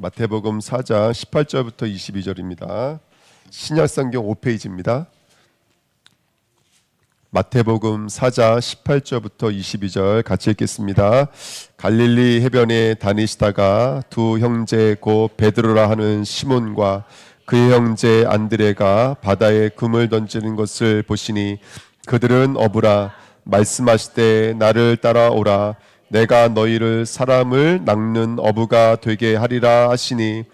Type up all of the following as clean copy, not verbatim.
마태복음 4장 18절부터 22절입니다. 신약성경 5페이지입니다. 마태복음 4장 18절부터 22절 같이 읽겠습니다. 갈릴리 해변에 다니시다가 두 형제 곧 베드로라 하는 시몬과 그의 형제 안드레가 바다에 금을 던지는 것을 보시니 그들은 어부라 말씀하시되 나를 따라오라 내가 너희를 사람을 낚는 어부가 되게 하리라 하시니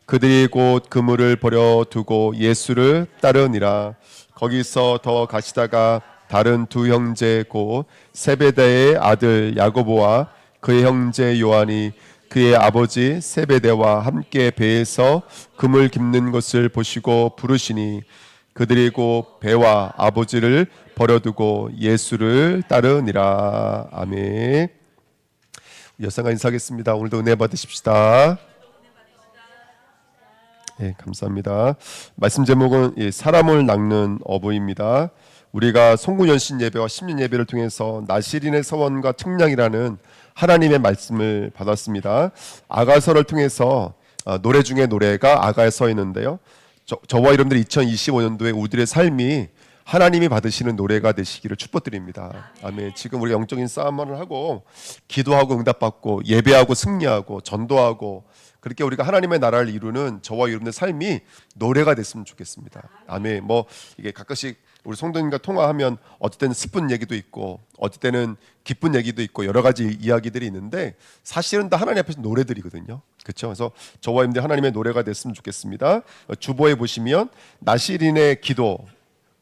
그들이 곧 그물을 버려두고 예수를 따르니라. 거기서 더 가시다가 다른 두 형제 곧 세베대의 아들 야고보와 그의 형제 요한이 그의 아버지 세베대와 함께 배에서 금을 깁는 것을 보시고 부르시니 그들이 곧 배와 아버지를 버려두고 예수를 따르니라. 아멘. 여성과 인사하겠습니다. 오늘도 은혜 받으십시다. 네, 감사합니다. 말씀 제목은 사람을 낚는 어부입니다. 우리가 송구연신 예배와 신년 예배를 통해서 나시린의 서원과 측량이라는 하나님의 말씀을 받았습니다. 아가서를 통해서 노래 중에 노래가 아가에 있는데요. 저와 여러분들이 2025년도에 우리들의 삶이 하나님이 받으시는 노래가 되시기를 축복드립니다. 아멘. 지금 우리 영적인 싸움을 하고 기도하고 응답받고 예배하고 승리하고 전도하고 그렇게 우리가 하나님의 나라를 이루는 저와 여러분의 삶이 노래가 됐으면 좋겠습니다. 아멘. 이게 가끔씩 우리 성도님과 통화하면 어떨 때는 슬픈 얘기도 있고 어떨 때는 기쁜 얘기도 있고 여러 가지 이야기들이 있는데 사실은 다 하나님 앞에서 노래들이거든요. 그렇죠? 그래서 저와 여러분들 하나님의 노래가 됐으면 좋겠습니다. 주보에 보시면 나시린의 기도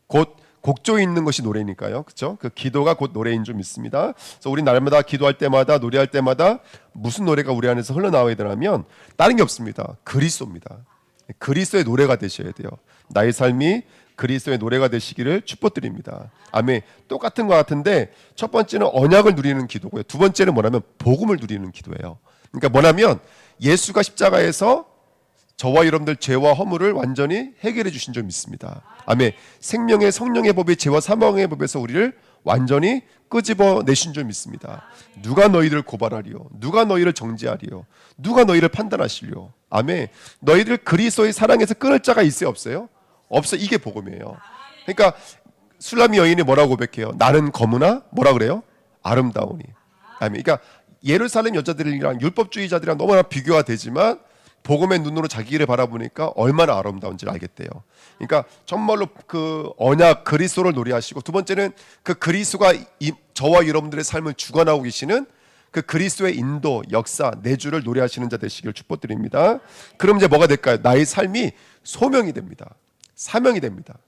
곧 곡조에 있는 것이 노래니까요. 그렇죠? 그 기도가 곧 노래인 줄 믿습니다. 그래서 우리 날마다 기도할 때마다 노래할 때마다 무슨 노래가 우리 안에서 흘러나와야 되냐면 다른 게 없습니다. 그리스도입니다. 그리스도의 노래가 되셔야 돼요. 나의 삶이 그리스도의 노래가 되시기를 축복드립니다. 아멘. 똑같은 것 같은데 첫 번째는 언약을 누리는 기도고요. 두 번째는 뭐냐면 복음을 누리는 기도예요. 그러니까 뭐냐면 예수가 십자가에서 저와 여러분들 죄와 허물을 완전히 해결해 주신 줄 믿습니다. 아멘. 생명의 성령의 법이 죄와 사망의 법에서 우리를 완전히 끄집어 내신 줄 믿습니다. 누가 너희를 고발하리요? 누가 너희를 정죄하리요? 누가 너희를 판단하시리요? 아멘. 너희들 그리스도의 사랑에서 끊을 자가 있어요, 없어요? 없어. 이게 복음이에요. 그러니까 술람이 여인이 뭐라고 고백해요? 나는 거무나 뭐라 그래요? 아름다우니. 아멘. 그러니까 예루살렘 여자들이랑 율법주의자들이랑 너무나 비교가 되지만 복음의 눈으로 자기를 바라보니까 얼마나 아름다운지를 알겠대요. 그러니까 정말로 그 언약 그리스도를 노래하시고 두 번째는 그 그리스도가 저와 여러분들의 삶을 주관하고 계시는 그 그리스도의 인도, 역사, 내주를 노래하시는 자 되시길 축복드립니다. 그럼 이제 뭐가 될까요? 나의 삶이 소명이 됩니다. 사명이 됩니다.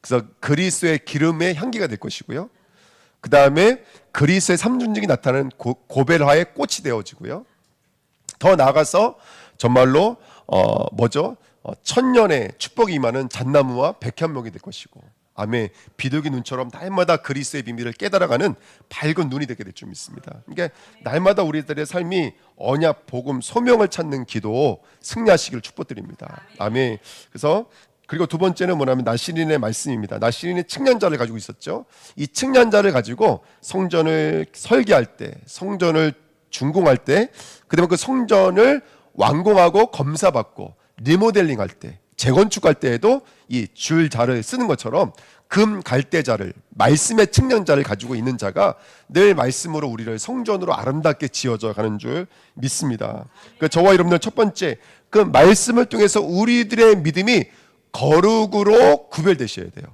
그래서 그리스도의 기름의 향기가 될 것이고요. 그 다음에 그리스도의 삼중직이 나타나는 고벨하의 꽃이 되어지고요. 더 나아가서 정말로 천년의 축복이 임하는 잣나무와 백향목이 될 것이고 아멘. 비둘기 눈처럼 날마다 그리스도의 비밀을 깨달아가는 밝은 눈이 되게 될 줄 믿습니다. 그러니까 날마다 우리들의 삶이 언약, 복음, 소명을 찾는 기도 승리하시기를 축복드립니다. 아멘. 그리고 두 번째는 뭐냐면 나시린의 말씀입니다. 나시린의 측량자를 가지고 있었죠. 이 측량자를 가지고 성전을 설계할 때, 성전을 준공할 때, 그다음에 그 성전을 완공하고 검사받고 리모델링할 때, 재건축할 때에도 이 줄자를 쓰는 것처럼 금 갈대자를, 말씀의 측량자를 가지고 있는 자가 늘 말씀으로 우리를 성전으로 아름답게 지어져 가는 줄 믿습니다. 저와 여러분들 첫 번째 그 말씀을 통해서 우리들의 믿음이 거룩으로 구별되셔야 돼요.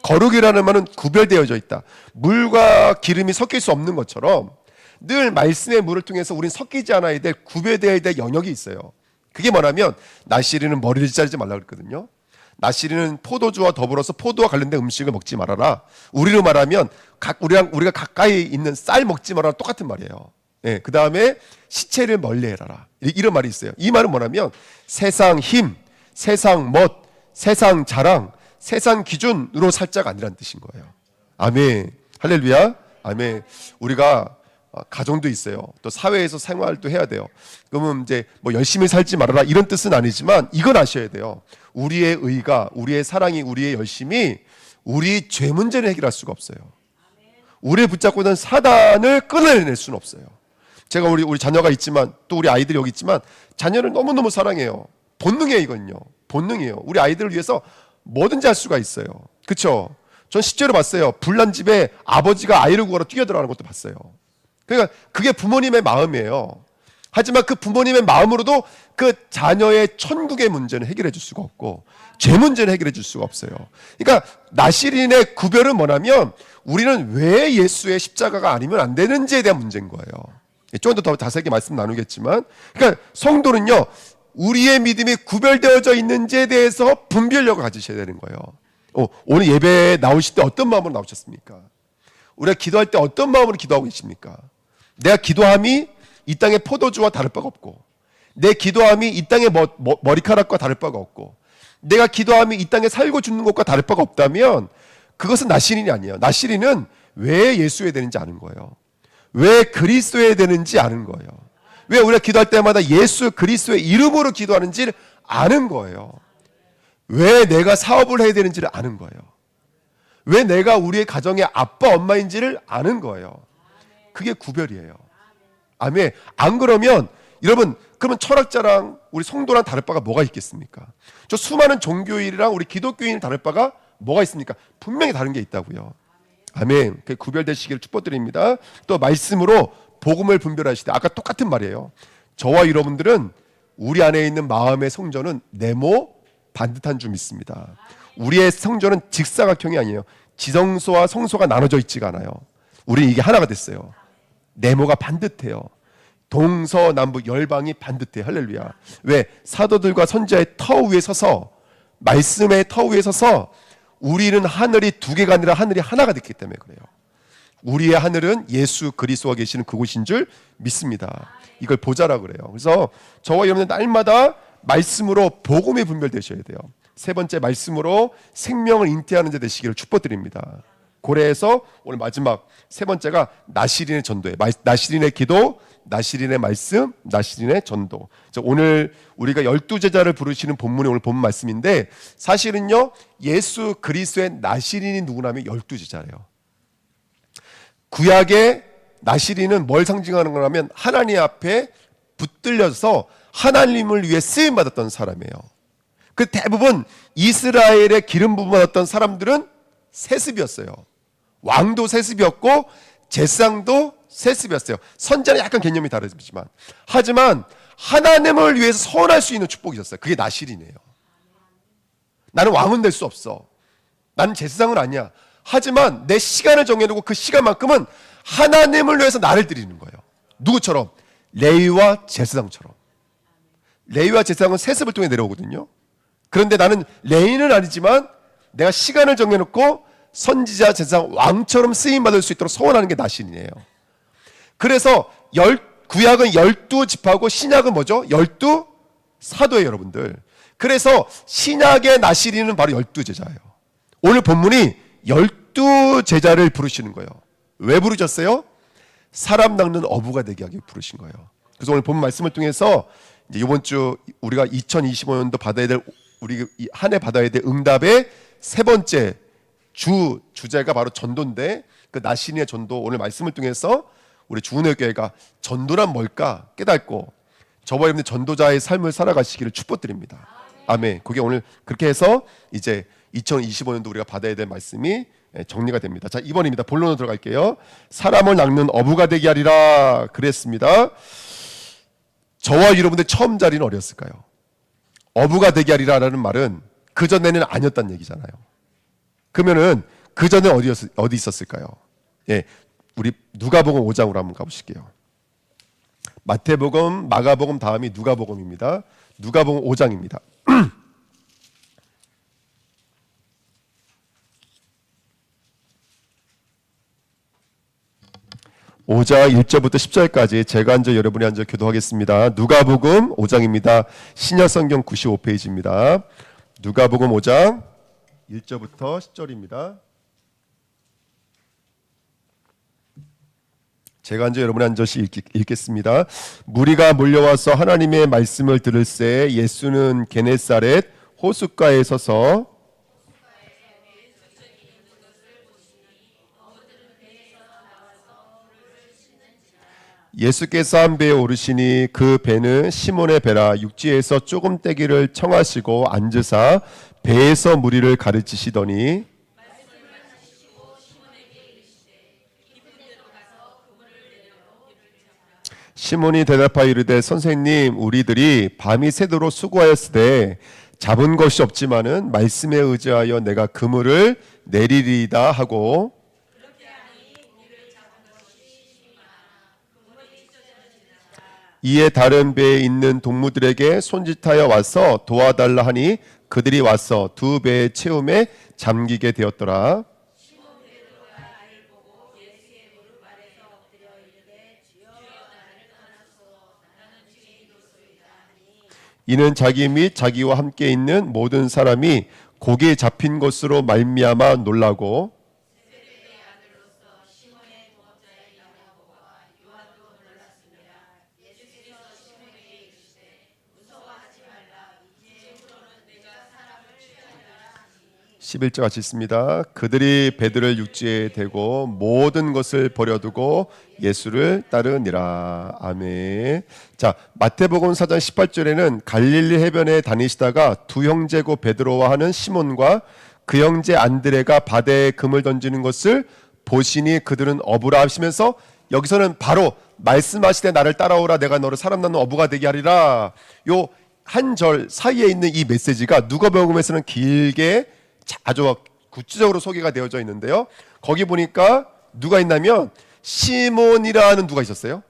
거룩이라는 말은 구별되어져 있다. 물과 기름이 섞일 수 없는 것처럼 늘 말씀의 물을 통해서 우리는 섞이지 않아야 될 구별되어야 될 영역이 있어요. 그게 뭐냐면 나시린은 머리를 자르지 말라 그랬거든요. 나시린은 포도주와 더불어서 포도와 관련된 음식을 먹지 말아라. 우리로 말하면 우리가 가까이 있는 쌀 먹지 말아라 똑같은 말이에요. 네, 그 다음에 시체를 멀리해라. 이런 말이 있어요. 이 말은 뭐냐면 세상 힘, 세상 멋, 세상 자랑, 세상 기준으로 살 자가 아니라는 뜻인 거예요. 아멘. 할렐루야. 아멘. 우리가 가정도 있어요. 또 사회에서 생활도 해야 돼요. 그러면 이제 열심히 살지 말아라 이런 뜻은 아니지만 이건 아셔야 돼요. 우리의 의가, 우리의 사랑이, 우리의 열심이 우리 죄 문제를 해결할 수가 없어요. 우리를 붙잡고 있는 사단을 끊어낼 수는 없어요. 제가 우리 자녀가 있지만 또 우리 아이들이 여기 있지만 자녀를 너무너무 사랑해요. 본능이에요, 이건요. 본능이에요. 우리 아이들을 위해서 뭐든지 할 수가 있어요. 그렇죠? 전 실제로 봤어요. 불난 집에 아버지가 아이를 구하러 뛰어들어가는 것도 봤어요. 그러니까 그게 부모님의 마음이에요. 하지만 그 부모님의 마음으로도 그 자녀의 천국의 문제는 해결해 줄 수가 없고 죄 문제는 해결해 줄 수가 없어요. 그러니까 나시린의 구별은 뭐냐면 우리는 왜 예수의 십자가가 아니면 안 되는지에 대한 문제인 거예요. 좀 더 자세하게 말씀 나누겠지만, 그러니까 성도는요 우리의 믿음이 구별되어져 있는지에 대해서 분별력을 가지셔야 되는 거예요. 오늘 예배에 나오실 때 어떤 마음으로 나오셨습니까? 우리가 기도할 때 어떤 마음으로 기도하고 계십니까? 내가 기도함이 이 땅의 포도주와 다를 바가 없고, 내 기도함이 이 땅의 머리카락과 다를 바가 없고, 내가 기도함이 이 땅에 살고 죽는 것과 다를 바가 없다면 그것은 나시린이 아니에요. 나시린은 왜 예수여야 되는지 아는 거예요. 왜 그리스도여야 되는지 아는 거예요. 왜 우리가 기도할 때마다 예수 그리스도의 이름으로 기도하는지를 아는 거예요. 왜 내가 사업을 해야 되는지를 아는 거예요. 왜 내가 우리의 가정의 아빠 엄마인지를 아는 거예요. 그게 구별이에요. 아멘. 안 그러면 여러분 그러면 철학자랑 우리 성도랑 다를 바가 뭐가 있겠습니까? 저 수많은 종교인이랑 우리 기독교인이 다를 바가 뭐가 있습니까? 분명히 다른 게 있다고요. 아멘. 그 구별되시기를 축복드립니다. 또 말씀으로 복음을 분별하시되 아까 똑같은 말이에요. 저와 여러분들은 우리 안에 있는 마음의 성전은 네모 반듯한 줄 믿습니다. 우리의 성전은 직사각형이 아니에요. 지성소와 성소가 나눠져 있지가 않아요. 우리 이게 하나가 됐어요. 네모가 반듯해요. 동서남북 열방이 반듯해요. 할렐루야. 왜? 사도들과 선지자의 터 위에 서서 말씀의 터 위에 서서 우리는 하늘이 두 개가 아니라 하늘이 하나가 됐기 때문에 그래요. 우리의 하늘은 예수 그리스도가 계시는 그곳인 줄 믿습니다. 이걸 보자라 그래요. 그래서 저와 여러분은 날마다 말씀으로 복음이 분별되셔야 돼요. 세 번째, 말씀으로 생명을 잉태하는 자 되시기를 축복드립니다. 고래에서 오늘 마지막 세 번째가 나시린의 전도예요. 나시린의 기도, 나시린의 말씀, 나시린의 전도. 오늘 우리가 12제자를 부르시는 본문이 오늘 본 말씀인데, 사실은요 예수 그리스도의 나시린이 누구냐면 12제자예요. 구약의 나시린은 뭘 상징하는 거냐면 하나님 앞에 붙들려서 하나님을 위해 쓰임 받았던 사람이에요. 그 대부분 이스라엘의 기름 부음 받았던 사람들은 세습이었어요. 왕도 세습이었고 제사장도 세습이었어요. 선자는 약간 개념이 다르지만, 하지만 하나님을 위해서 서원할 수 있는 축복이 있었어요. 그게 나시린이에요. 나는 왕은 될 수 없어. 나는 제사장은 아니야. 하지만 내 시간을 정해놓고 그 시간만큼은 하나님을 위해서 나를 드리는 거예요. 누구처럼? 레위와 제사장처럼. 레위와 제사장은 세습을 통해 내려오거든요. 그런데 나는 레위는 아니지만 내가 시간을 정해놓고 선지자, 제사장, 왕처럼 쓰임받을 수 있도록 서원하는 게 나시린이에요. 그래서 구약은 12지파고 신약은 뭐죠? 12사도예요, 여러분들. 그래서 신약의 나시린은 바로 12제자예요. 오늘 본문이 12제자를 부르시는 거예요. 왜 부르셨어요? 사람 낚는 어부가 되게 하기 부르신 거예요. 그래서 오늘 본 말씀을 통해서 이제 이번 주 우리가 2025년도 받아야 될, 우리 한 해 받아야 될 응답의 세 번째 주제가 바로 전도인데, 그 나시린의 전도, 오늘 말씀을 통해서 우리 주은혜 교회가 전도란 뭘까 깨닫고 저와 여러분들 전도자의 삶을 살아가시기를 축복드립니다. 아멘. 그게 오늘 그렇게 해서 이제 2025년도 우리가 받아야 될 말씀이 정리가 됩니다. 자, 2번입니다. 본론으로 들어갈게요. 사람을 낚는 어부가 되게 하리라 그랬습니다. 저와 여러분들 처음 자리는 어디였을까요? 어부가 되게 하리라라는 말은 그전에는 아니었다는 얘기잖아요. 그러면은 그전에 어디 있었을까요? 예, 우리 누가복음 5장으로 한번 가보실게요. 마태복음, 마가복음 다음이 누가복음입니다. 누가복음 5장입니다. 5장 1절부터 10절까지 제가 앉아 여러분이 앉아 교도하겠습니다. 누가복음 5장입니다. 신약성경 95페이지입니다. 누가복음 5장 1절부터 10절입니다. 제가 앉아 여러분이 앉아서 읽겠습니다. 무리가 몰려와서 하나님의 말씀을 들을새 예수는 게네사렛 호숫가에 서서 예수께서 한 배에 오르시니 그 배는 시몬의 배라. 육지에서 조금 떼기를 청하시고 앉으사 배에서 무리를 가르치시더니 시몬이 대답하여 이르되 선생님, 우리들이 밤이 새도록 수고하였으되 잡은 것이 없지만은 말씀에 의지하여 내가 그물을 내리리이다 하고, 이에 다른 배에 있는 동무들에게 손짓하여 와서 도와달라 하니 그들이 와서 두 배의 채움에 잠기게 되었더라. 이는 자기 및 자기와 함께 있는 모든 사람이 고기에 잡힌 것으로 말미암아 놀라고, 십일 절 같이 있습니다. 그들이 배들을 육지에 대고 모든 것을 버려두고 예수를 따르니라. 아멘. 자, 마태복음 4장 18절에는 갈릴리 해변에 다니시다가 두 형제고 베드로와 하는 시몬과 그 형제 안드레가 바다에 금을 던지는 것을 보시니 그들은 어부라 하시면서, 여기서는 바로 말씀하시되 나를 따라오라 내가 너를 사람 낳는 어부가 되게 하리라. 요 한 절 사이에 있는 이 메시지가 누가복음에서는 길게 아주 구체적으로 소개가 되어져 있는데요. 거기 보니까 누가 있냐면 시몬이라는 누가 있었어요?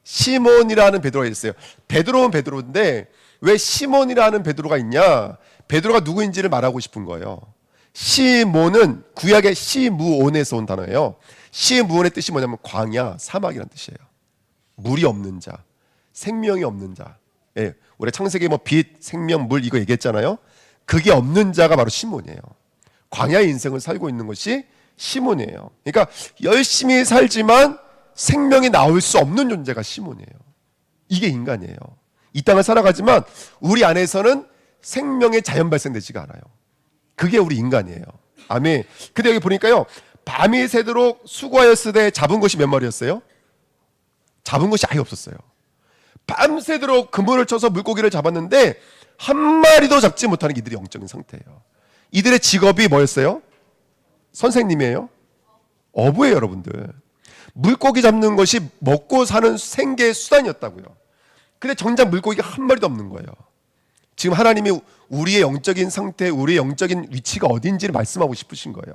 시몬이라는 베드로가 있었어요. 베드로는 베드로인데 왜 시몬이라는 베드로가 있냐? 베드로가 누구인지를 말하고 싶은 거예요. 시몬은 구약의 시무온에서 온 단어예요. 시무온의 뜻이 뭐냐면 광야, 사막이라는 뜻이에요. 물이 없는 자, 생명이 없는 자. 예, 우리 창세기 뭐 빛, 생명, 물 이거 얘기했잖아요. 그게 없는 자가 바로 시몬이에요. 광야의 인생을 살고 있는 것이 시몬이에요. 그러니까 열심히 살지만 생명이 나올 수 없는 존재가 시몬이에요. 이게 인간이에요. 이 땅을 살아가지만 우리 안에서는 생명의 자연 발생되지가 않아요. 그게 우리 인간이에요. 아멘. 근데 여기 보니까요, 밤이 새도록 수고하였으되 잡은 것이 몇 마리였어요? 잡은 것이 아예 없었어요. 밤새도록 그물을 쳐서 물고기를 잡았는데 한 마리도 잡지 못하는 이들의 영적인 상태예요. 이들의 직업이 뭐였어요? 선생님이에요? 어부예요, 여러분들. 물고기 잡는 것이 먹고 사는 생계의 수단이었다고요. 근데 정작 물고기가 한 마리도 없는 거예요. 지금 하나님이 우리의 영적인 상태, 우리의 영적인 위치가 어딘지를 말씀하고 싶으신 거예요.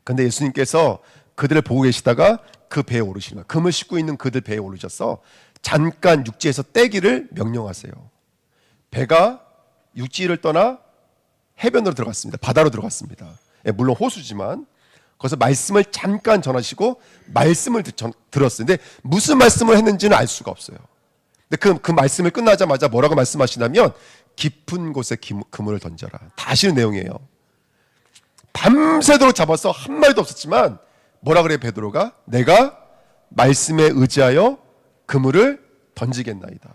근데 예수님께서 그들을 보고 계시다가 그 배에 오르시는 거예요. 금을 싣고 있는 그들 배에 오르셔서 잠깐 육지에서 떼기를 명령하세요. 배가 육지를 떠나 해변으로 들어갔습니다. 바다로 들어갔습니다. 물론 호수지만 거기서 말씀을 잠깐 전하시고 말씀을 들었어요. 근데 무슨 말씀을 했는지는 알 수가 없어요. 근데 그 말씀을 끝나자마자 뭐라고 말씀하시냐면 깊은 곳에 그물을 던져라. 다 아시는 내용이에요. 밤새도록 잡아서 한 마리도 없었지만 뭐라 그래요, 베드로가? 내가 말씀에 의지하여 그물을 던지겠나이다.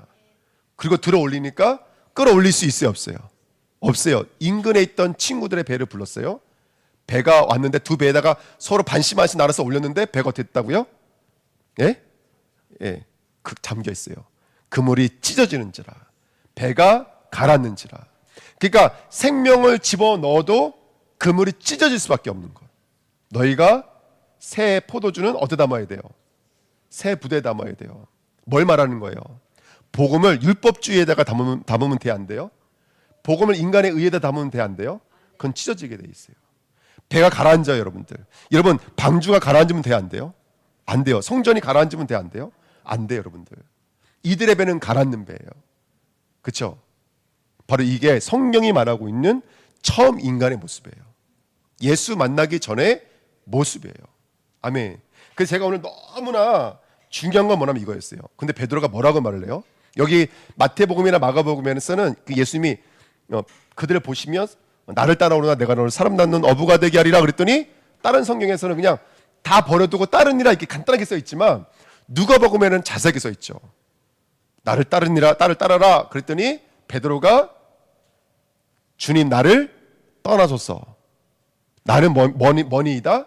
그리고 들어 올리니까 끌어올릴 수 있어요, 없어요? 없어요. 인근에 있던 친구들의 배를 불렀어요. 배가 왔는데 두 배에다가 서로 반씩 나눠서 올렸는데 배가 됐다고요? 예? 예. 잠겨 있어요. 그물이 찢어지는지라, 배가 가라앉는지라. 그러니까 생명을 집어넣어도 그물이 찢어질 수밖에 없는 것. 너희가 새 포도주는 어디에 담아야 돼요? 새 부대에 담아야 돼요. 뭘 말하는 거예요? 복음을 율법주의에다가 담으면 돼, 안 돼요? 복음을 인간의 의에다 담으면 돼, 안 돼요? 그건 찢어지게 돼 있어요. 배가 가라앉아요, 여러분들. 여러분, 방주가 가라앉으면 돼, 안 돼요? 안 돼요. 성전이 가라앉으면 돼, 안 돼요? 안 돼요, 여러분들. 이들의 배는 가라앉는 배예요. 그렇죠? 바로 이게 성경이 말하고 있는 처음 인간의 모습이에요. 예수 만나기 전의 모습이에요. 아멘. 그래서 제가 오늘 너무나 중요한 건 뭐냐면 이거였어요. 근데 베드로가 뭐라고 말을 해요? 여기 마태복음이나 마가복음에서는 그 예수님이 그들을 보시면 나를 따라오라 내가 너를 사람 낳는 어부가 되게 하리라 그랬더니, 다른 성경에서는 그냥 다 버려두고 따르니라 이렇게 간단하게 써 있지만 누가복음에는 자세하게 써 있죠. 나를 따르라 그랬더니 베드로가 주님 나를 떠나소서. 나는 뭐니이다?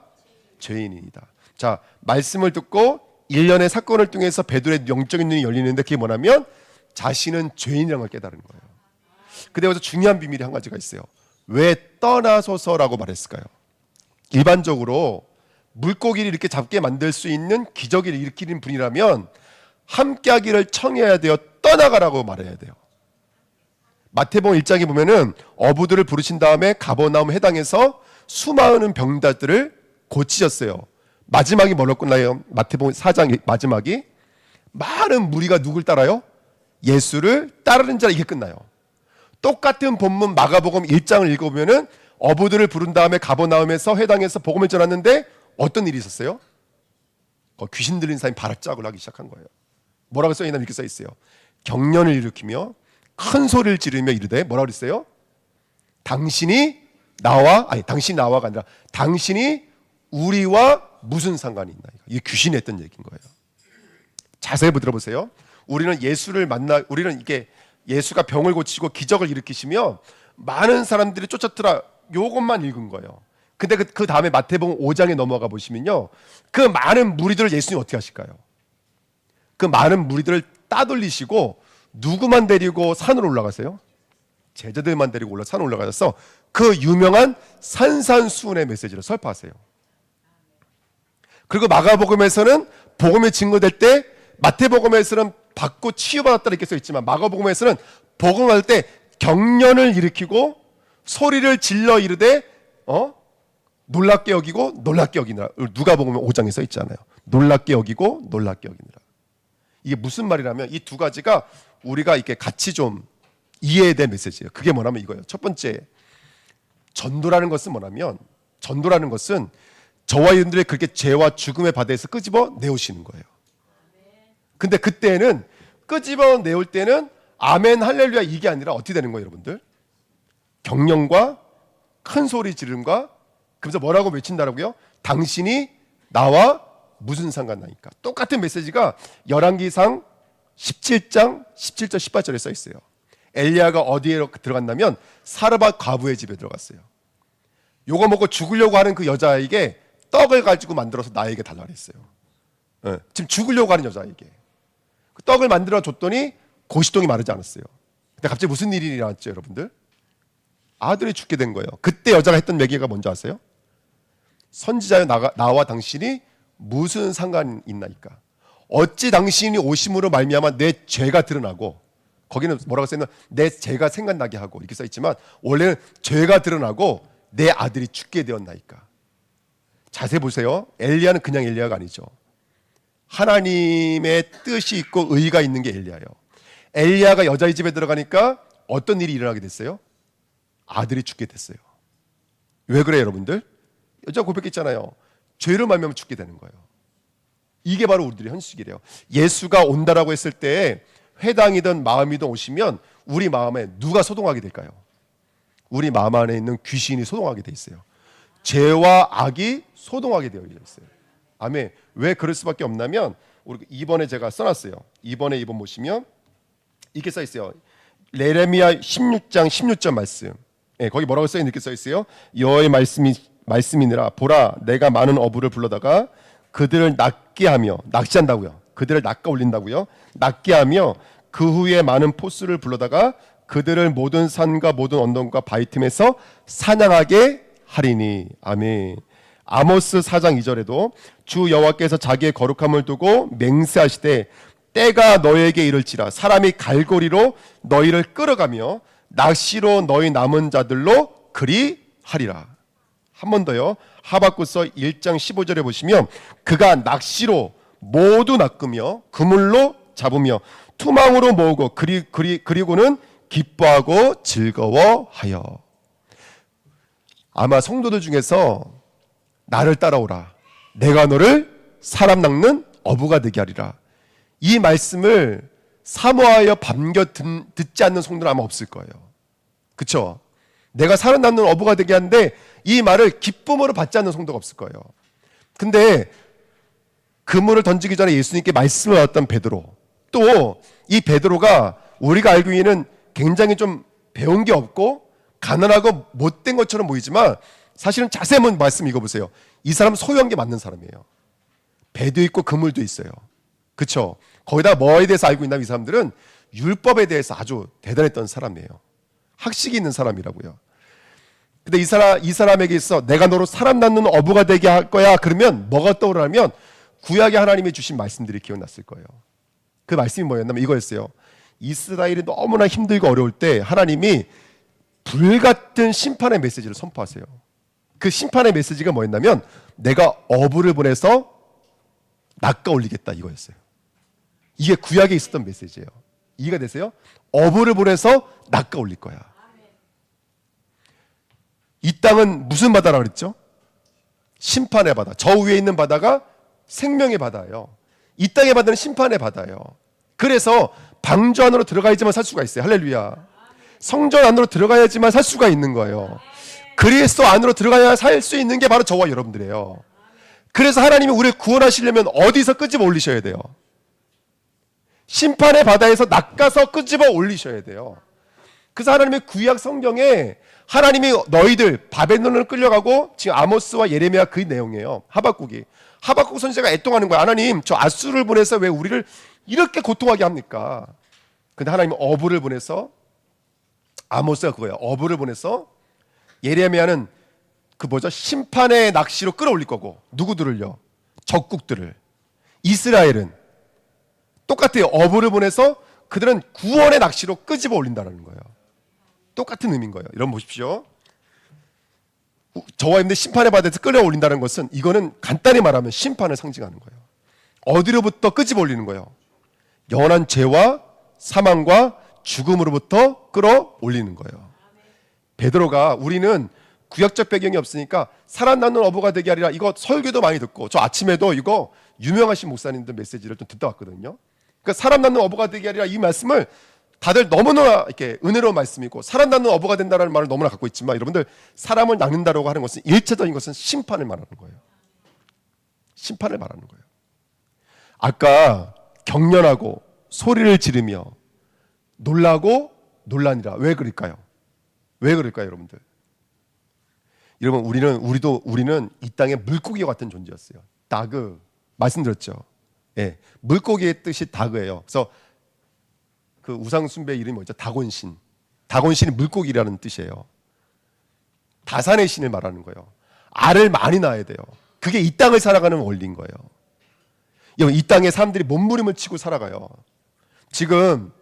죄인이다. 자, 말씀을 듣고 일련의 사건을 통해서 베드로의 영적인 눈이 열리는데 그게 뭐냐면 자신은 죄인이라는 걸 깨달은 거예요. 근데 여기서 중요한 비밀이 한 가지가 있어요. 왜 떠나소서라고 말했을까요? 일반적으로 물고기를 이렇게 잡게 만들 수 있는 기적을 일으키는 분이라면 함께하기를 청해야 돼요? 떠나가라고 말해야 돼요? 마태복음 1장에 보면은 어부들을 부르신 다음에 가버나움 해당에서 수많은 병자들을 고치셨어요. 마지막이 뭐로 끝나요? 마태복음 4장 마지막이 많은 무리가 누굴 따라요? 예수를 따르는 자라. 이게 끝나요. 똑같은 본문 마가복음 1장을 읽어보면은 어부들을 부른 다음에 가버나움에서 회당에서 복음을 전했는데 어떤 일이 있었어요? 귀신 들린 사람이 발악작을 하기 시작한 거예요. 뭐라고 써있나 이렇게 써있어요. 경련을 일으키며 큰 소리를 지르며 이르되 뭐라고 그랬어요? 당신이 나와가 아니라 당신이 우리와 무슨 상관이 있나. 이게 귀신이 했던 얘기인 거예요. 자세히 들어보세요. 우리는 이게 예수가 병을 고치고 기적을 일으키시며 많은 사람들이 쫓았더라. 요것만 읽은 거예요. 근데 그 다음에 마태복음 5장에 넘어가 보시면요, 그 많은 무리들을 예수님 어떻게 하실까요? 그 많은 무리들을 따돌리시고 누구만 데리고 산으로 올라가세요? 제자들만 데리고 산으로 올라가셔서 그 유명한 산산수훈의 메시지를 설파하세요. 그리고 마가복음에서는 복음이 증거될 때, 마태복음에서는 받고 치유받았다 이렇게 써있지만 마가복음에서는 복음할 때 경련을 일으키고 소리를 질러 이르되 놀랍게 여기고 놀랍게 여기느라. 누가복음 5장에 써있잖아요. 놀랍게 여기고 놀랍게 여기느라. 이게 무슨 말이냐면 이 두 가지가 우리가 이렇게 같이 좀 이해해야 될 메시지예요. 그게 뭐냐면 이거예요. 첫 번째, 전도라는 것은 뭐냐면, 전도라는 것은 저와 여러분들의 그렇게 죄와 죽음의 바다에서 끄집어 내오시는 거예요. 근데 그때는 끄집어 내올 때는 아멘 할렐루야 이게 아니라 어떻게 되는 거예요, 여러분들? 경련과 큰 소리 지름과, 그래서 뭐라고 외친다라고요? 당신이 나와 무슨 상관나니까. 똑같은 메시지가 열왕기상 17장 17절 18절에 써 있어요. 엘리야가 어디에 들어갔냐면 사르밧 과부의 집에 들어갔어요. 요거 먹고 죽으려고 하는 그 여자에게 떡을 가지고 만들어서 나에게 달라 그랬어요. 지금 죽으려고 하는 여자에게 그 떡을 만들어 줬더니 고시동이 마르지 않았어요. 근데 갑자기 무슨 일이 일어났죠, 여러분들? 아들이 죽게 된 거예요. 그때 여자가 했던 얘기가 뭔지 아세요? 선지자여 나와 당신이 무슨 상관이 있나이까? 어찌 당신이 오심으로 말미암아 내 죄가 드러나고, 거기는 뭐라고 써있나? 내 죄가 생각나게 하고 이렇게 써있지만 원래는 죄가 드러나고 내 아들이 죽게 되었나이까? 자세히 보세요. 엘리야는 그냥 엘리야가 아니죠. 하나님의 뜻이 있고 의가 있는 게 엘리야예요. 엘리야가 여자의 집에 들어가니까 어떤 일이 일어나게 됐어요? 아들이 죽게 됐어요. 왜 그래요, 여러분들? 여자가 고백했잖아요. 죄를 말미암아 죽게 되는 거예요. 이게 바로 우리들의 현실이래요. 예수가 온다라고 했을 때 회당이든 마음이든 오시면 우리 마음에 누가 소동하게 될까요? 우리 마음 안에 있는 귀신이 소동하게 돼 있어요. 죄와 악이 소동하게 되어 있어요. 아멘. 왜 그럴 수밖에 없냐면, 우리 2번에 제가 써놨어요. 2번에 2번 보시면 이렇게 써 있어요. 예레미야 16장 16절 말씀. 거기 뭐라고 써있는 이렇게 써 있어요. 여호와의 말씀이니라. 보라, 내가 많은 어부를 불러다가 그들을 낚게 하며, 낚시한다고요. 그들을 낚아 올린다고요. 낚게 하며 그 후에 많은 포수를 불러다가 그들을 모든 산과 모든 언덕과 바위 틈에서 사냥하게 하리니. 아멘. 아모스 4장 2절에도 주 여호와께서 자기의 거룩함을 두고 맹세하시되 때가 너에게 이를지라. 사람이 갈고리로 너희를 끌어가며 낚시로 너희 남은 자들로 그리 하리라. 한 번 더요. 하박국서 1장 15절에 보시면 그가 낚시로 모두 낚으며 그물로 잡으며 투망으로 모으고 그리고는 기뻐하고 즐거워하여. 아마 성도들 중에서 나를 따라오라, 내가 너를 사람 낚는 어부가 되게 하리라, 이 말씀을 사모하여 반겨 듣지 않는 성도는 아마 없을 거예요. 그렇죠? 내가 사람 낚는 어부가 되게 하는데 이 말을 기쁨으로 받지 않는 성도가 없을 거예요. 근데 그물을 던지기 전에 예수님께 말씀을 받았던 베드로, 또 이 베드로가 우리가 알고 있는 굉장히 좀 배운 게 없고 가난하고 못된 것처럼 보이지만 사실은 자세히 한번 말씀 읽어보세요. 이 사람은 소유한 게 맞는 사람이에요. 배도 있고 그물도 있어요. 그렇죠? 거기다 뭐에 대해서 알고 있나 이 사람들은 율법에 대해서 아주 대단했던 사람이에요. 학식이 있는 사람이라고요. 근데 이 사람에게 있어 내가 너로 사람 낳는 어부가 되게 할 거야. 그러면 뭐가 떠오르냐면 구약에 하나님이 주신 말씀들이 기억났을 거예요. 그 말씀이 뭐였냐면 이거였어요. 이스라엘이 너무나 힘들고 어려울 때 하나님이 불같은 심판의 메시지를 선포하세요. 그 심판의 메시지가 뭐였냐면 내가 어부를 보내서 낚아 올리겠다 이거였어요. 이게 구약에 있었던 메시지예요. 이해가 되세요? 어부를 보내서 낚아 올릴 거야. 이 땅은 무슨 바다라고 그랬죠? 심판의 바다. 저 위에 있는 바다가 생명의 바다예요. 이 땅의 바다는 심판의 바다예요. 그래서 방주 안으로 들어가야지만 살 수가 있어요. 할렐루야. 성전 안으로 들어가야지만 살 수가 있는 거예요. 그리스도 안으로 들어가야 살 수 있는 게 바로 저와 여러분들이에요. 그래서 하나님이 우리를 구원하시려면 어디서 끄집어 올리셔야 돼요? 심판의 바다에서 낚아서 끄집어 올리셔야 돼요. 그래서 하나님의 구약 성경에 하나님이 너희들 바벨론을 끌려가고 지금 아모스와 예레미야 그 내용이에요. 하박국 선지자가 애통하는 거야. 하나님 저 아수르를 보내서 왜 우리를 이렇게 고통하게 합니까? 근데 하나님은 어부를 보내서 아모스가 그거예요. 어부를 보내서 예레미야는 심판의 낚시로 끌어올릴 거고 누구들을요? 적국들을. 이스라엘은 똑같아요. 어부를 보내서 그들은 구원의 낚시로 끄집어 올린다는 거예요. 똑같은 의미인 거예요. 여러분 보십시오. 저와 여러분들 심판의 바다에서 끌어올린다는 것은 이거는 간단히 말하면 심판을 상징하는 거예요. 어디로부터 끄집어 올리는 거예요? 영원한 죄와 사망과 죽음으로부터 끌어올리는 거예요. 베드로가 우리는 구약적 배경이 없으니까 살아나는 어부가 되게 하리라 이거 설교도 많이 듣고 저 아침에도 이거 유명하신 목사님들 메시지를 좀 듣다 왔거든요. 그러니까 살아나는 어부가 되게 하리라 이 말씀을 다들 너무나 이렇게 은혜로운 말씀이고 살아나는 어부가 된다는 말을 너무나 갖고 있지만 여러분들 사람을 낚는다라고 하는 것은 일체적인 것은 심판을 말하는 거예요. 심판을 말하는 거예요. 아까 경련하고 소리를 지르며 놀라고 놀라니라 왜 그럴까요? 왜 그럴까요, 여러분들? 여러분 우리는 이 땅의 물고기와 같은 존재였어요. 다그 말씀드렸죠. 예, 물고기의 뜻이 다그예요. 그래서 그 우상 숭배 이름이 뭐죠? 다곤신. 다곤신이 물고기라는 뜻이에요. 다산의 신을 말하는 거예요. 알을 많이 낳아야 돼요. 그게 이 땅을 살아가는 원리인 거예요. 이 땅에 사람들이 몸부림을 치고 살아가요. 지금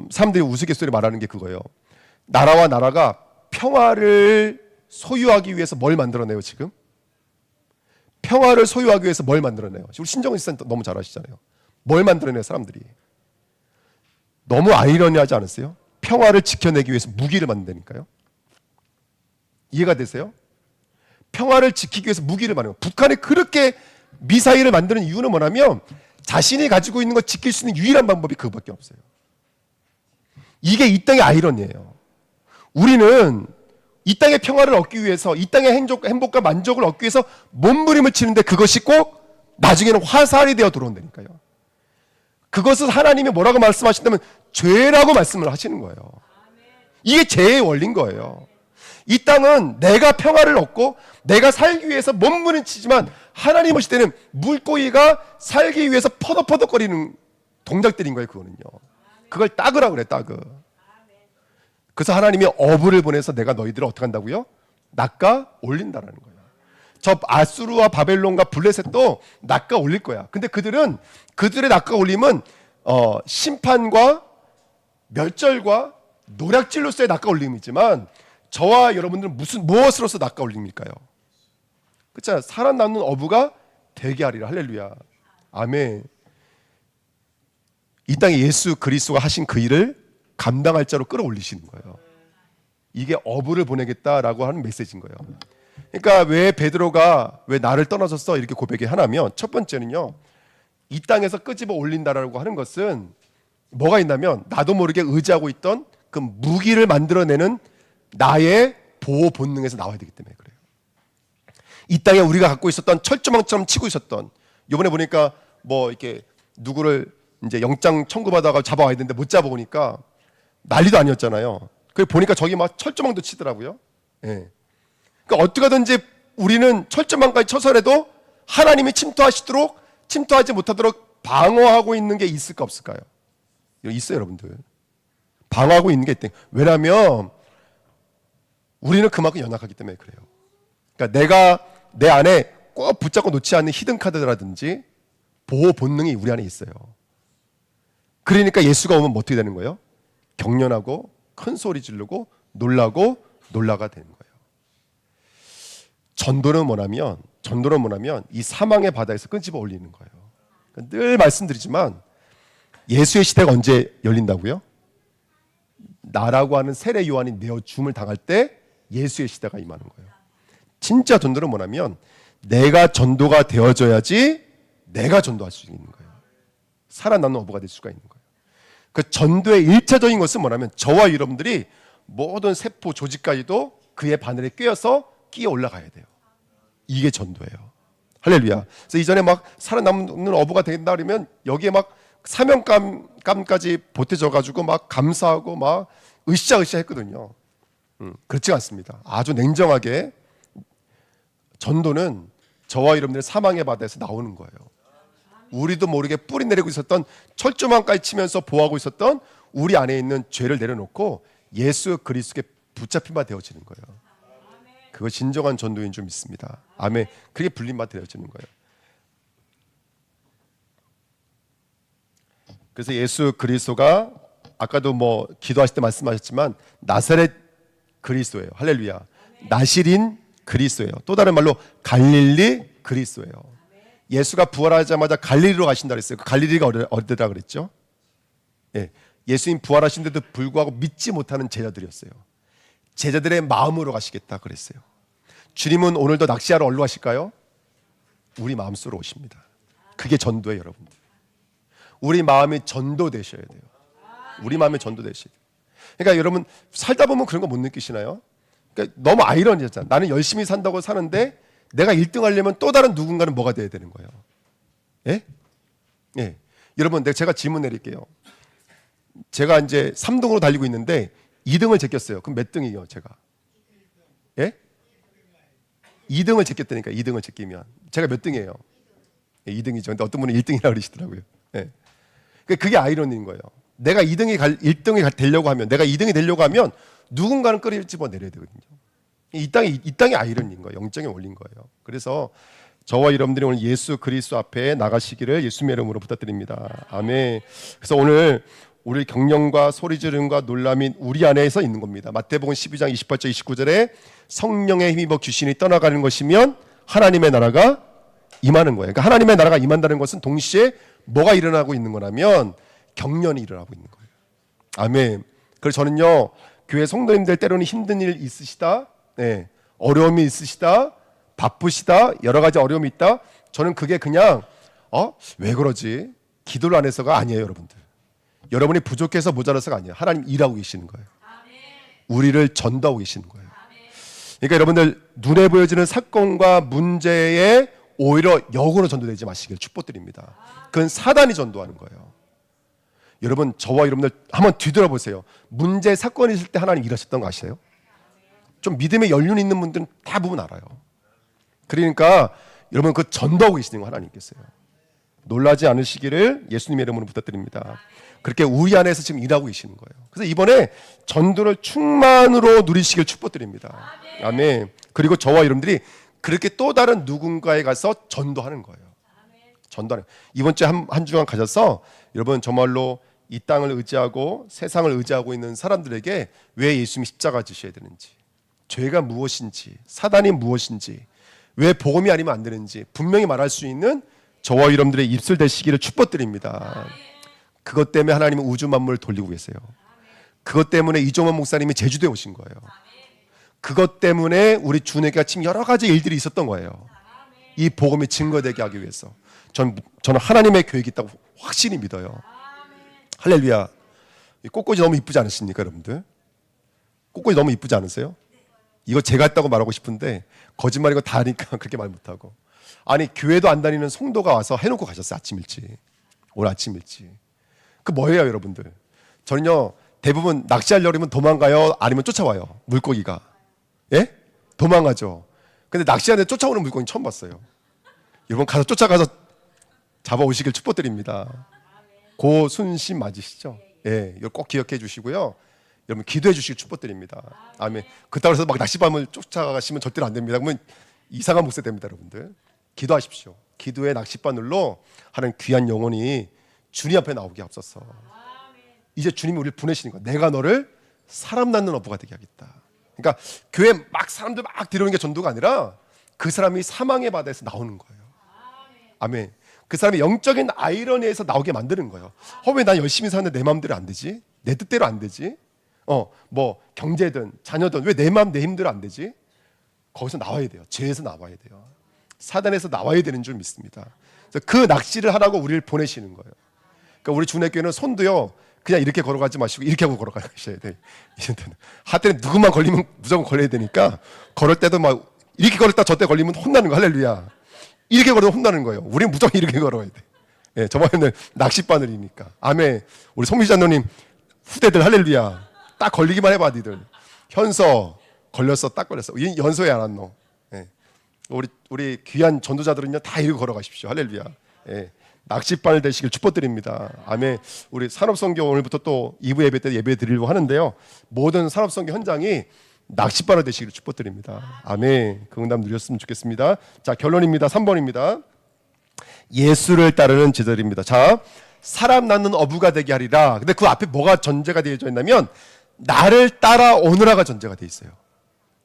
사람들이 우스갯소리 말하는 게 그거예요. 나라와 나라가 평화를 소유하기 위해서 뭘 만들어내요 지금? 평화를 소유하기 위해서 뭘 만들어내요? 우리 신정은 씨는 너무 잘 아시잖아요. 뭘 만들어내요 사람들이? 너무 아이러니하지 않으세요? 평화를 지켜내기 위해서 무기를 만든다니까요. 이해가 되세요? 평화를 지키기 위해서 무기를 만들어요. 북한이 그렇게 미사일을 만드는 이유는 뭐냐면 자신이 가지고 있는 걸 지킬 수 있는 유일한 방법이 그거밖에 없어요. 이게 이 땅의 아이러니예요. 우리는 이 땅의 평화를 얻기 위해서 이 땅의 행복과 만족을 얻기 위해서 몸부림을 치는데 그것이 꼭 나중에는 화살이 되어 들어온다니까요. 그것을 하나님이 뭐라고 말씀하신다면 죄라고 말씀을 하시는 거예요. 이게 죄의 원리인 거예요. 이 땅은 내가 평화를 얻고 내가 살기 위해서 몸부림치지만 하나님 오실 때는 물고기가 살기 위해서 퍼덕퍼덕거리는 동작들인 거예요. 그거는요. 그걸 따그라고 그래. 따그. 그래서 하나님이 어부를 보내서 내가 너희들을 어떻게 한다고요? 낚아 올린다라는 거예요. 저 아수르와 바벨론과 블레셋도 낚아 올릴 거야. 근데 그들의 낚아 올림은 심판과 멸절과 노략질로서의 낚아 올림이지만 저와 여러분들은 무엇으로서 낚아 올림일까요? 그렇잖아요. 살아남는 어부가 되게 하리라. 할렐루야. 아멘. 이 땅에 예수 그리스도가 하신 그 일을 감당할 자로 끌어올리시는 거예요. 이게 어부를 보내겠다라고 하는 메시지인 거예요. 그러니까 왜 베드로가 왜 나를 떠나셨어 이렇게 고백이 하나면 첫 번째는요. 이 땅에서 끄집어 올린다라고 하는 것은 뭐가 있냐면 나도 모르게 의지하고 있던 그 무기를 만들어내는 나의 보호 본능에서 나와야 되기 때문에 그래요. 이 땅에 우리가 갖고 있었던 철조망처럼 치고 있었던 이번에 보니까 뭐 이렇게 누구를 이제 영장 청구받아가 잡아와야 되는데 못 잡아오니까 난리도 아니었잖아요. 그 보니까 저기 막 철조망도 치더라고요. 예. 그러니까 어떻게든지 우리는 철조망까지 쳐서라도 하나님이 침투하시도록 침투하지 못하도록 방어하고 있는 게 있을까 없을까요? 있어요, 여러분들. 방어하고 있는 게 있대. 왜냐하면 우리는 그만큼 연약하기 때문에 그래요. 그러니까 내가 내 안에 꼭 붙잡고 놓지 않는 히든 카드라든지 보호 본능이 우리 안에 있어요. 그러니까 예수가 오면 어떻게 되는 거예요? 경련하고 큰 소리 지르고 놀라고 놀라가 되는 거예요. 전도는 뭐냐면 이 사망의 바다에서 끈집어 올리는 거예요. 그러니까 늘 말씀드리지만 예수의 시대가 언제 열린다고요? 나라고 하는 세례 요한이 내어 죽음을 당할 때 예수의 시대가 임하는 거예요. 진짜 전도는 뭐냐면 내가 전도가 되어져야지 내가 전도할 수 있는 거예요. 살아남는 어부가 될 수가 있는 거예요. 그 전도의 일차적인 것은 뭐냐면 저와 여러분들이 모든 세포 조직까지도 그의 바늘에 꿰어서 끼어 올라가야 돼요. 이게 전도예요. 할렐루야. 그래서 이전에 막 살아남는 어부가 된다 그러면 여기에 막 사명감까지 보태져 가지고 막 감사하고 막 으쌰으쌰 했거든요. 그렇지 않습니다. 아주 냉정하게 전도는 저와 여러분들의 사망의 바다에서 나오는 거예요. 우리도 모르게 뿌리 내리고 있었던 철조망까지 치면서 보호하고 있었던 우리 안에 있는 죄를 내려놓고 예수 그리스도께 붙잡힌 바 되어지는 거예요. 그거 진정한 전도인 줄 믿습니다. 아멘. 그게 불린 바 되어지는 거예요. 그래서 예수 그리스도가 아까도 뭐 기도하실 때 말씀하셨지만 나사렛 그리스도예요. 할렐루야. 나시린 그리스도예요. 또 다른 말로 갈릴리 그리스도예요. 예수가 부활하자마자 갈릴리로 가신다 그랬어요. 그 갈릴리가 어디다 그랬죠? 예, 예수님 부활하신데도 불구하고 믿지 못하는 제자들이었어요. 제자들의 마음으로 가시겠다 그랬어요. 주님은 오늘도 낚시하러 어디로 가실까요? 우리 마음속으로 오십니다. 그게 전도예요, 여러분들. 우리 마음이 전도되셔야 돼요. 우리 마음이 전도되셔야 돼요. 그러니까 여러분 살다 보면 그런 거 못 느끼시나요? 그러니까 너무 아이러니했잖아. 나는 열심히 산다고 사는데 내가 1등 하려면 또 다른 누군가는 뭐가 돼야 되는 거예요? 예? 예. 여러분 제가 질문 내릴게요. 제가 이제 3등으로 달리고 있는데 2등을 제꼈어요. 그럼 몇 등이에요, 제가? 예? 2등을 제꼈다니까. 2등을 제끼면 제가 몇 등이에요? 예, 2등이죠. 근데 어떤 분은 1등이라고 그러시더라고요. 예. 그게 아이러니인 거예요. 내가 1등이 되려고 하면, 내가 2등이 되려고 하면 누군가는 끌어집어 내려야 되거든요. 이 땅이 아이러니인 거예요. 영적인 원리인 거예요. 그래서 저와 여러분들이 오늘 예수 그리스도 앞에 나가시기를 예수님의 이름으로 부탁드립니다. 아멘. 그래서 오늘 우리 경련과 소리 지름과 놀람이 우리 안에서 있는 겁니다. 마태복음 12장 28절 29절에 성령의 힘입어 귀신이 떠나가는 것이면 하나님의 나라가 임하는 거예요. 그러니까 하나님의 나라가 임한다는 것은 동시에 뭐가 일어나고 있는 거냐면 경련이 일어나고 있는 거예요. 아멘. 그래서 저는요, 교회 성도님들 때로는 힘든 일 있으시다, 네, 어려움이 있으시다, 바쁘시다, 여러 가지 어려움이 있다. 저는 그게 그냥 왜 그러지? 기도를 안 해서가 아니에요, 여러분들. 여러분이 부족해서 모자라서가 아니에요. 하나님 일하고 계시는 거예요. 우리를 전도하고 계시는 거예요. 그러니까 여러분들 눈에 보여지는 사건과 문제에 오히려 역으로 전도되지 마시길 축복드립니다. 그건 사단이 전도하는 거예요. 여러분 저와 여러분들 한번 뒤돌아보세요. 문제 사건이 있을 때 하나님 일하셨던 거 아세요? 좀 믿음의 연륜 있는 분들은 다 보면 알아요. 그러니까 여러분 그 전도하고 계시는 거 하나님께서요. 놀라지 않으시기를 예수님의 이름으로 부탁드립니다. 그렇게 우리 안에서 지금 일하고 계시는 거예요. 그래서 이번에 전도를 충만으로 누리시길 축복드립니다. 아멘. 그리고 저와 여러분들이 그렇게 또 다른 누군가에 가서 전도하는 거예요. 전도하는. 이번 주에 한 주간 가셔서 여러분 정말로 이 땅을 의지하고 세상을 의지하고 있는 사람들에게 왜 예수님이 십자가 지셔야 되는지, 죄가 무엇인지, 사단이 무엇인지, 왜 복음이 아니면 안 되는지 분명히 말할 수 있는 저와 여러분들의 입술 되시기를 축복드립니다. 그것 때문에 하나님은 우주 만물을 돌리고 계세요. 그것 때문에 이종원 목사님이 제주도에 오신 거예요. 그것 때문에 우리 주내가 지금 여러 가지 일들이 있었던 거예요. 이 복음이 증거되게 하기 위해서. 저는 하나님의 계획이 있다고 확실히 믿어요. 할렐루야. 이 꽃꽂이 너무 이쁘지 않으십니까, 여러분들? 꽃꽂이 너무 이쁘지 않으세요? 이거 제가 했다고 말하고 싶은데 거짓말이고 다 하니까 그렇게 말 못하고. 아니 교회도 안 다니는 성도가 와서 해놓고 가셨어요. 아침 일찍. 오늘 아침 일찍. 그 뭐예요, 여러분들? 저는요 대부분 낚시하려고 하면 도망가요, 아니면 쫓아와요. 물고기가. 예? 도망가죠. 근데 낚시하는데 쫓아오는 물고기 처음 봤어요. 여러분 가서 쫓아가서 잡아오시길 축복드립니다. 고순심 맞으시죠? 예, 이걸 꼭 기억해 주시고요. 여러분 기도해 주시길 축복드립니다. 아멘. 그렇다고 해서 막 낚시밤을 쫓아가시면 절대로 안 됩니다. 그러면 이상한 목사 됩니다, 여러분들. 기도하십시오. 기도의 낚싯바늘로 하는 귀한 영혼이 주님 앞에 나오게 앞서서 이제 주님이 우리를 보내시는 거야. 내가 너를 사람 낳는 어부가 되게 하겠다. 그러니까 교회 막 사람들 막 들어오는 게 전도가 아니라 그 사람이 사망의 바다에서 나오는 거예요. 아멘. 그 사람이 영적인 아이러니에서 나오게 만드는 거예요. 왜 난 열심히 사는데 내 마음대로 안 되지? 내 뜻대로 안 되지? 뭐 경제든 자녀든 왜 내 마음 내 힘대로 안 되지? 거기서 나와야 돼요. 죄에서 나와야 돼요. 사단에서 나와야 되는 줄 믿습니다. 그래서 그 낚시를 하라고 우리를 보내시는 거예요. 그러니까 우리 주내교회는 손도요 그냥 이렇게 걸어가지 마시고 이렇게 하고 걸어가셔야 돼. 하여튼 누구만 걸리면 무조건 걸려야 되니까 걸을 때도 막 이렇게 걸었다 저때 걸리면 혼나는 거. 할렐루야. 이렇게 걸어도 혼나는 거예요. 우리는 무조건 이렇게 걸어야 돼. 예, 저번에는 낚싯바늘이니까. 아멘. 우리 송미자노님 후대들 할렐루야. 딱 걸리기만 해봐 니들. 현서 걸렸어 딱 걸렸어. 연소에 안 왔노. 예. 우리 귀한 전도자들은요 다 이렇게 걸어가십시오. 할렐루야. 예. 낚싯바늘 되시길 축복드립니다. 아멘. 우리 산업선교 오늘부터 또 2부 예배 때 예배 드리려고 하는데요. 모든 산업선교 현장이 낚싯바늘 되시기를 축복드립니다. 아멘. 그 응답 누렸으면 좋겠습니다. 자, 결론입니다. 3번입니다. 예수를 따르는 제자들입니다. 자, 사람 낳는 어부가 되게 하리라. 근데 그 앞에 뭐가 전제가 되어져 있냐면 나를 따라오느라가 전제가 되어 있어요.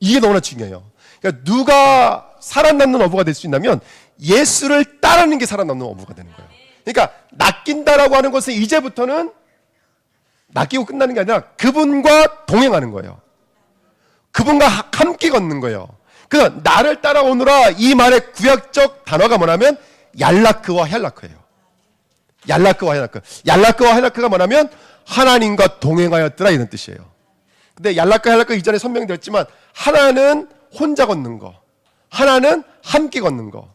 이게 너무나 중요해요. 그러니까 누가 사람 낳는 어부가 될 수 있냐면 예수를 따르는 게 사람 낳는 어부가 되는 거예요. 그러니까 낚인다라고 하는 것은 이제부터는 낚이고 끝나는 게 아니라 그분과 동행하는 거예요. 그분과 함께 걷는 거예요. 그래서 나를 따라오느라 이 말의 구약적 단어가 뭐냐면 얄라크와 헬라크예요. 얄라크와 헬라크. 얄라크와 헬라크가 뭐냐면 하나님과 동행하였더라 이런 뜻이에요. 근데 얄라크 헬라크 이전에 설명되었지만 하나는 혼자 걷는 거, 하나는 함께 걷는 거.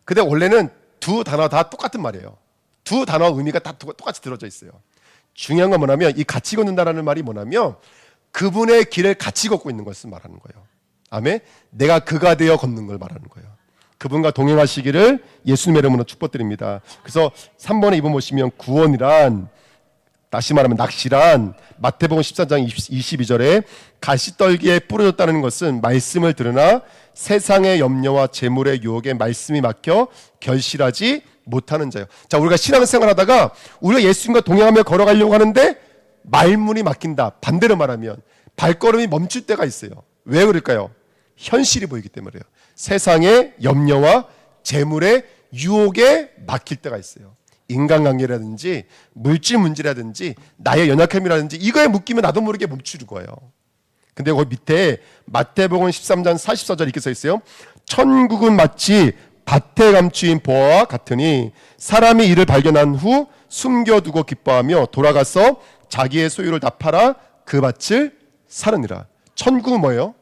근데 원래는 두 단어 다 똑같은 말이에요. 두 단어 의미가 다 똑같이 들어져 있어요. 중요한 건 뭐냐면 이 같이 걷는다라는 말이 뭐냐면 그분의 길을 같이 걷고 있는 것을 말하는 거예요. 아멘. 내가 그가 되어 걷는 걸 말하는 거예요. 그분과 동행하시기를 예수님의 이름으로 축복드립니다. 그래서 3번에 이번 보시면 구원이란 다시 말하면 낚시란 마태복음 14장 22절에 가시떨기에 뿌려졌다는 것은 말씀을 들으나 세상의 염려와 재물의 유혹에 말씀이 막혀 결실하지 못하는 자요. 자, 우리가 신앙생활 하다가 우리가 예수님과 동행하며 걸어가려고 하는데 말문이 막힌다. 반대로 말하면 발걸음이 멈출 때가 있어요. 왜 그럴까요? 현실이 보이기 때문에요. 세상의 염려와 재물의 유혹에 막힐 때가 있어요. 인간관계라든지 물질 문제라든지 나의 연약함이라든지 이거에 묶이면 나도 모르게 멈추는 거예요. 근데 거기 밑에 마태복음 13장 44절 이렇게 써 있어요. 천국은 마치 밭에 감추인 보화와 같으니 사람이 이를 발견한 후 숨겨두고 기뻐하며 돌아가서 자기의 소유를 다 팔아 그 밭을 사느니라. 천국은 뭐예요?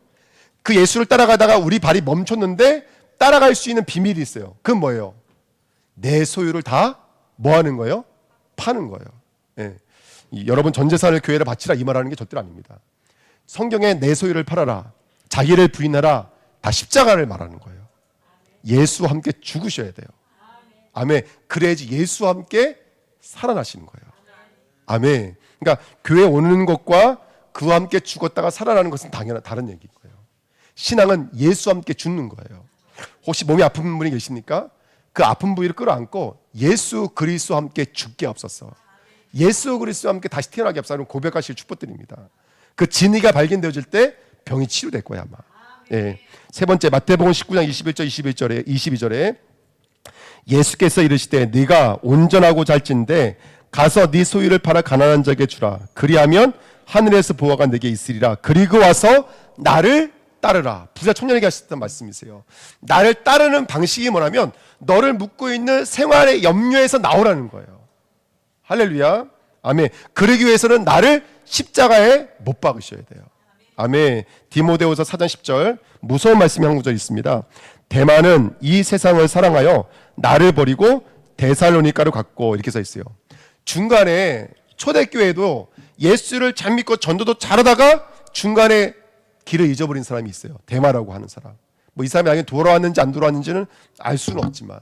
그 예수를 따라가다가 우리 발이 멈췄는데 따라갈 수 있는 비밀이 있어요. 그건 뭐예요? 내 소유를 다 뭐 하는 거예요? 파는 거예요. 예. 여러분 전 재산을 교회에 바치라 이 말하는 게 절대로 아닙니다. 성경에 내 소유를 팔아라, 자기를 부인하라 다 십자가를 말하는 거예요. 예수와 함께 죽으셔야 돼요. 아멘. 그래야지 예수와 함께 살아나시는 거예요. 아멘. 그러니까 교회 오는 것과 그와 함께 죽었다가 살아나는 것은 당연한 다른 얘기인 거예요. 신앙은 예수와 함께 죽는 거예요. 혹시 몸이 아픈 분이 계십니까? 그 아픈 부위를 끌어안고 예수 그리스도와 함께 죽게 앞서서 예수 그리스도와 함께 다시 태어나게 앞서는 고백하실 축복드립니다. 그 진리가 발견되어질 때 병이 치료될 거야 아마. 예. 세 번째 마태복음 19장 21절 22절에 예수께서 이르시되 네가 온전하고 잘진데 가서 네 소유를 팔아 가난한 자에게 주라. 그리하면 하늘에서 보화가 내게 있으리라. 그리고 와서 나를 따르라. 부자 청년에게 하셨던 말씀이세요. 나를 따르는 방식이 뭐냐면 너를 묶고 있는 생활의 염려에서 나오라는 거예요. 할렐루야. 아멘. 그러기 위해서는 나를 십자가에 못 박으셔야 돼요. 아멘. 디모데후서 4장 10절 무서운 말씀이 한 구절 있습니다. 대만은 이 세상을 사랑하여 나를 버리고 데살로니가로 갔고 이렇게 써 있어요. 중간에 초대교회도 예수를 잘 믿고 전도도 잘하다가 중간에 길을 잊어버린 사람이 있어요. 데마라고 하는 사람. 뭐 이 사람이 아예 돌아왔는지 안 돌아왔는지는 알 수는 없지만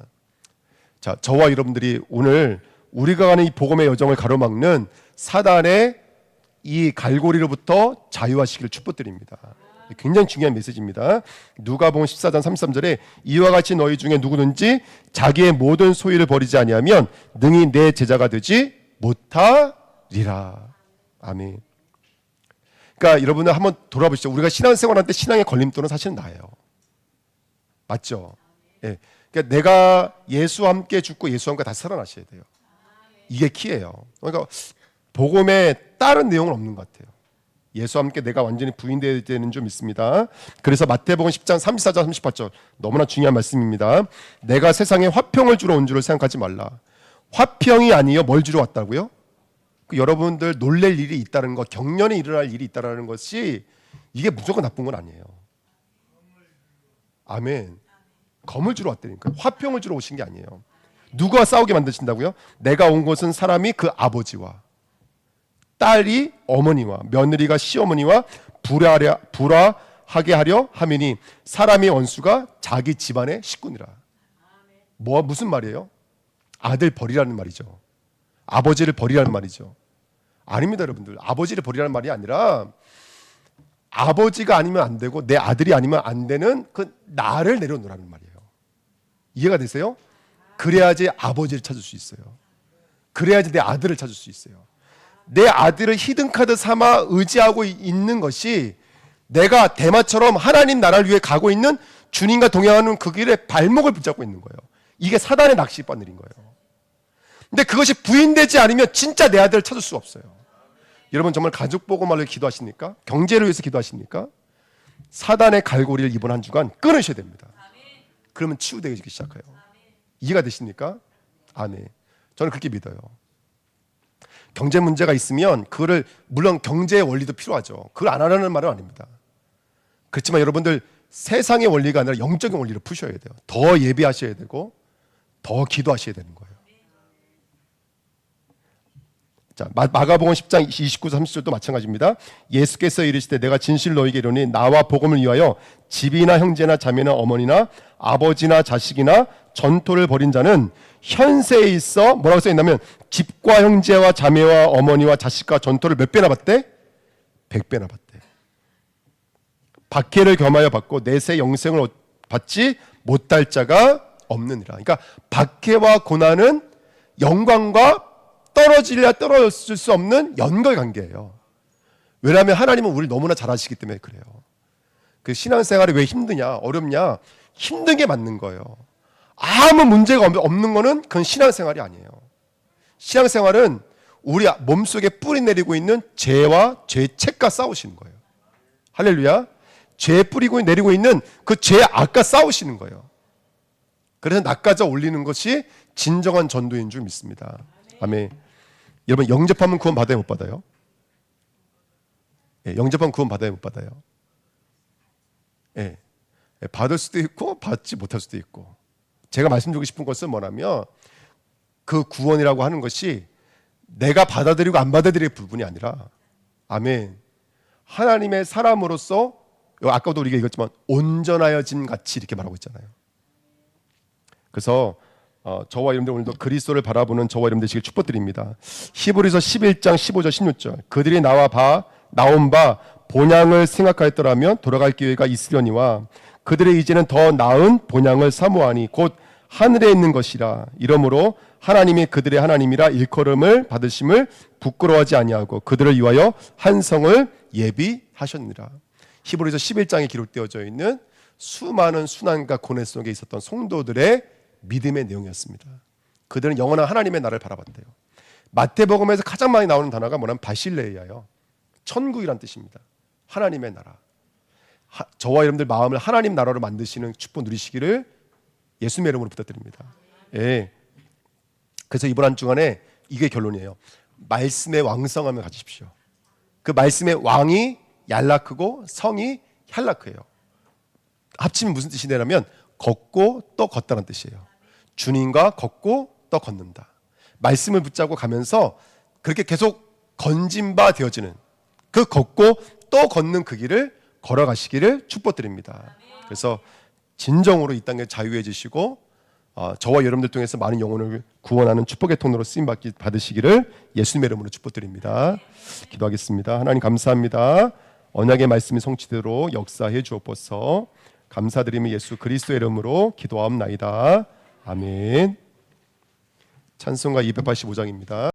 자, 저와 여러분들이 오늘 우리가 가는 이 복음의 여정을 가로막는 사단의 이 갈고리로부터 자유하시기를 축복드립니다. 굉장히 중요한 메시지입니다. 누가복음 14장 33절에 이와 같이 너희 중에 누구든지 자기의 모든 소유를 버리지 아니하면 능히 내 제자가 되지 못하리라. 아멘. 그러니까 여러분들 한번 돌아보시죠. 우리가 신앙생활할 때 신앙의 걸림돌은 사실은 나예요. 맞죠? 예. 그러니까 내가 예수와 함께 죽고 예수와 함께 다시 살아나셔야 돼요. 이게 키예요. 그러니까 복음에 다른 내용은 없는 것 같아요. 예수와 함께 내가 완전히 부인되어야 되는 줄 믿습니다. 그래서 마태복음 10장 34절 38절 너무나 중요한 말씀입니다. 내가 세상에 화평을 주러 온 줄을 생각하지 말라. 화평이 아니요 뭘 주러 왔다고요? 여러분들 놀랄 일이 있다는 것, 경련이 일어날 일이 있다는 것이 이게 무조건 나쁜 건 아니에요. 아멘. 검을 주러 왔다니까. 화평을 주러 오신 게 아니에요. 누가 싸우게 만드신다고요? 내가 온 것은 사람이 그 아버지와 딸이 어머니와 며느리가 시어머니와 불화하게 하려 하매니 사람의 원수가 자기 집안의 식구니라. 무슨 말이에요? 아들 버리라는 말이죠. 아버지를 버리라는 말이죠. 아닙니다, 여러분들. 아버지를 버리라는 말이 아니라 아버지가 아니면 안 되고 내 아들이 아니면 안 되는 그 나를 내려놓으라는 말이에요. 이해가 되세요? 그래야지 아버지를 찾을 수 있어요. 그래야지 내 아들을 찾을 수 있어요. 내 아들을 히든카드 삼아 의지하고 있는 것이 내가 대마처럼 하나님 나라를 위해 가고 있는 주님과 동행하는 그 길에 발목을 붙잡고 있는 거예요. 이게 사단의 낚시바늘인 거예요. 근데 그것이 부인되지 않으면 진짜 내 아들을 찾을 수 없어요. 여러분 정말 가족 보고말로 기도하십니까? 경제를 위해서 기도하십니까? 사단의 갈고리를 이번 한 주간 끊으셔야 됩니다. 그러면 치유되기 시작해요. 이해가 되십니까? 아멘. 저는 그렇게 믿어요. 경제 문제가 있으면 그거를 물론 경제의 원리도 필요하죠. 그걸 안 하라는 말은 아닙니다. 그렇지만 여러분들 세상의 원리가 아니라 영적인 원리를 푸셔야 돼요. 더 예배하셔야 되고 더 기도하셔야 되는 거예요. 자, 마가복음 10장 29절 30절도 마찬가지입니다. 예수께서 이르시되 내가 진실 너희에게 이르노니 나와 복음을 위하여 집이나 형제나 자매나 어머니나 아버지나 자식이나 전토를 벌인 자는 현세에 있어 뭐라고 써있냐면 집과 형제와 자매와 어머니와 자식과 전토를 몇 배나 받대? 100배나 받대. 박해를 겸하여 받고 내세 영생을 받지 못할 자가 없느니라. 그러니까 박해와 고난은 영광과 떨어질래야 떨어질 수 없는 연결관계예요. 왜냐하면 하나님은 우리를 너무나 잘 아시기 때문에 그래요. 그 신앙생활이 왜 힘드냐 어렵냐 힘든 게 맞는 거예요. 아무 문제가 없는 거는 그건 신앙생활이 아니에요. 신앙생활은 우리 몸속에 뿌리 내리고 있는 죄와 죄책과 싸우시는 거예요. 할렐루야. 죄 뿌리고 내리고 있는 그 죄 악과 싸우시는 거예요. 그래서 낚아져 올리는 것이 진정한 전도인 줄 믿습니다. 아멘. 여러분 영접하면 구원 받아요 못 받아요? 예, 영접하면 구원 받아요 못 받아요? 예, 받을 수도 있고 받지 못할 수도 있고. 제가 말씀드리고 싶은 것은 뭐냐면 그 구원이라고 하는 것이 내가 받아들이고 안 받아들일 부분이 아니라 아멘. 하나님의 사람으로서 아까도 우리가 읽었지만 온전하여진 같이 이렇게 말하고 있잖아요. 그래서 저와 여러분들 오늘도 그리스도를 바라보는 저와 여러분들 되시길 축복드립니다. 히브리서 11장 15절 16절 그들이 나온 바 본향을 생각하였더라면 돌아갈 기회가 있으려니와 그들의 이제는 더 나은 본향을 사모하니 곧 하늘에 있는 것이라. 이러므로 하나님이 그들의 하나님이라 일컬음을 받으심을 부끄러워하지 아니하고 그들을 위하여 한 성을 예비하셨느라. 히브리서 11장에 기록되어져 있는 수많은 순환과 고뇌 속에 있었던 성도들의 믿음의 내용이었습니다. 그들은 영원한 하나님의 나라를 바라봤대요. 마태복음에서 가장 많이 나오는 단어가 뭐냐면 바실레이아요. 천국이란 뜻입니다. 하나님의 나라. 저와 여러분들 마음을 하나님 나라로 만드시는 축복 누리시기를 예수님의 이름으로 부탁드립니다. 예. 그래서 이번 한 주간에 이게 결론이에요. 말씀의 왕성함을 가지십시오. 그 말씀의 왕이 얄라크고 성이 얄라크예요. 합치면 무슨 뜻이 되냐면 걷고 또 걷다는 뜻이에요. 주님과 걷고 또 걷는다. 말씀을 붙잡고 가면서 그렇게 계속 건진 바 되어지는 그 걷고 또 걷는 그 길을 걸어가시기를 축복드립니다. 그래서 진정으로 이 땅에 자유해지시고 저와 여러분들 통해서 많은 영혼을 구원하는 축복의 통로로 쓰임 받으시기를 예수님의 이름으로 축복드립니다. 기도하겠습니다. 하나님 감사합니다. 언약의 말씀이 성취대로 역사해 주옵소서. 감사드리며 예수 그리스도의 이름으로 기도하옵나이다. 아멘. 찬송가 285장입니다.